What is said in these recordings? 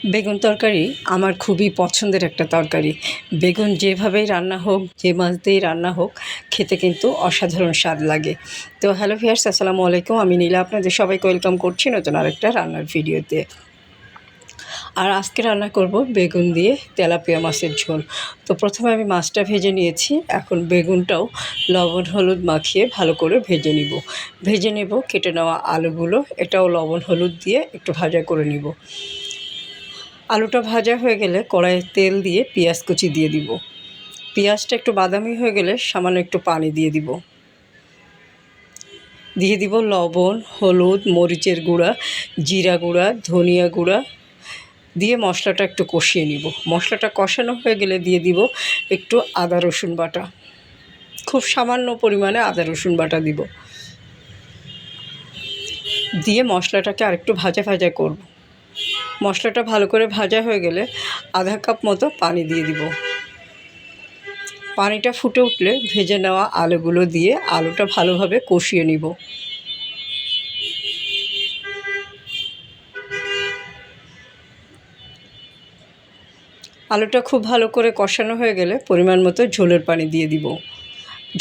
বেগুন তরকারি আমার খুবই পছন্দের একটা তরকারি। বেগুন যেভাবেই রান্না হোক, যে মাছ দিয়েই রান্না হোক, খেতে কিন্তু অসাধারণ স্বাদ লাগে। তো হ্যালো ভিউয়ার্স, আসসালামু আলাইকুম। আমি নীলা আপনাদের সবাইকে ওয়েলকাম করছি নতুন আরেকটা রান্নার ভিডিওতে। আর আজকে রান্না করব বেগুন দিয়ে তেলাপিয়া মাছের ঝোল। তো প্রথমে আমি মাছটা ভেজে নিয়েছি, এখন বেগুনটাও লবণ হলুদ মাখিয়ে ভালো করে ভেজে নেব কেটে নেওয়া আলুগুলো, এটাও লবণ হলুদ দিয়ে একটু ভাজা করে নিব। আলুটা ভাজা হয়ে গেলে কড়াইয়ে তেল দিয়ে পেঁয়াজ কুচি দিয়ে দিব। পেঁয়াজটা একটু বাদামি হয়ে গেলে সামান্য একটু পানি দিয়ে দিব লবণ, হলুদ, মরিচের গুঁড়া, জিরা গুঁড়া, ধনিয়া গুঁড়া দিয়ে মশলাটা একটু কষিয়ে নিব। মশলাটা কষানো হয়ে গেলে দিয়ে দিব একটু আদা রসুন বাটা, খুব সামান্য পরিমাণে আদা রসুন বাটা দিয়ে মশলাটাকে আরেকটু ভাজা করব। মশলাটা ভালো করে ভাজা হয়ে গেলে আধা কাপ মতো পানি দিয়ে দিব। পানিটা ফুটে উঠলে ভেজে নেওয়া আলুগুলো দিয়ে আলুটা ভালোভাবে কষিয়ে নিব। আলুটা খুব ভালো করে কষানো হয়ে গেলে পরিমাণ মতো ঝোলের পানি দিয়ে দিব।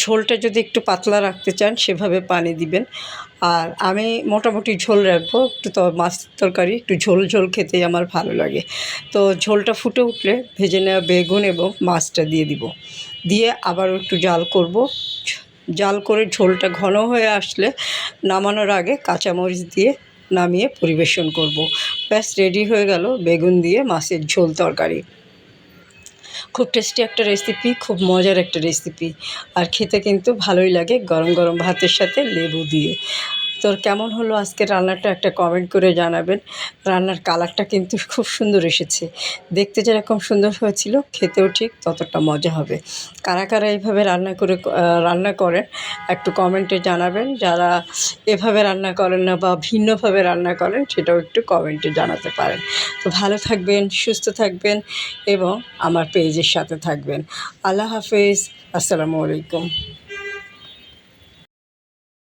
ঝোলটা যদি একটু পাতলা রাখতে চান সেভাবে পানি দিবেন। আর আমি মোটামুটি ঝোল রাখবো, একটু মাছ তরকারি একটু ঝোল ঝোল খেতেই আমার ভালো লাগে। তো ঝোলটা ফুটে উঠলে ভেজে নেওয়া বেগুন এবং মাছটা দিয়ে আবারও একটু জাল করে ঝোলটা ঘন হয়ে আসলে নামানোর আগে কাঁচামরিচ দিয়ে নামিয়ে পরিবেশন করব। ব্যাস রেডি হয়ে গেল বেগুন দিয়ে মাছের ঝোল তরকারি। খুব টেস্টি একটা রেসিপি, খুব মজার একটা রেসিপি, আর খেতে কিন্তু ভালোই লাগে গরম গরম ভাতের সাথে লেবু দিয়ে। তো কেমন হলো আজকের রান্নাটা একটা কমেন্ট করে জানাবেন। রান্নার কালারটা কিন্তু খুব সুন্দর এসেছে, দেখতে যেরকম সুন্দর হয়েছিল খেতেও ঠিক ততটা মজা হবে। কারা কারা এইভাবে রান্না করেন একটু কমেন্টে জানাবেন। যারা এভাবে রান্না করেন না বা ভিন্নভাবে রান্না করেন সেটাও একটু কমেন্টে জানাতে পারেন। তো ভালো থাকবেন, সুস্থ থাকবেন এবং আমার পেজের সাথে থাকবেন। আল্লাহ হাফেজ, আসসালামু আলাইকুম।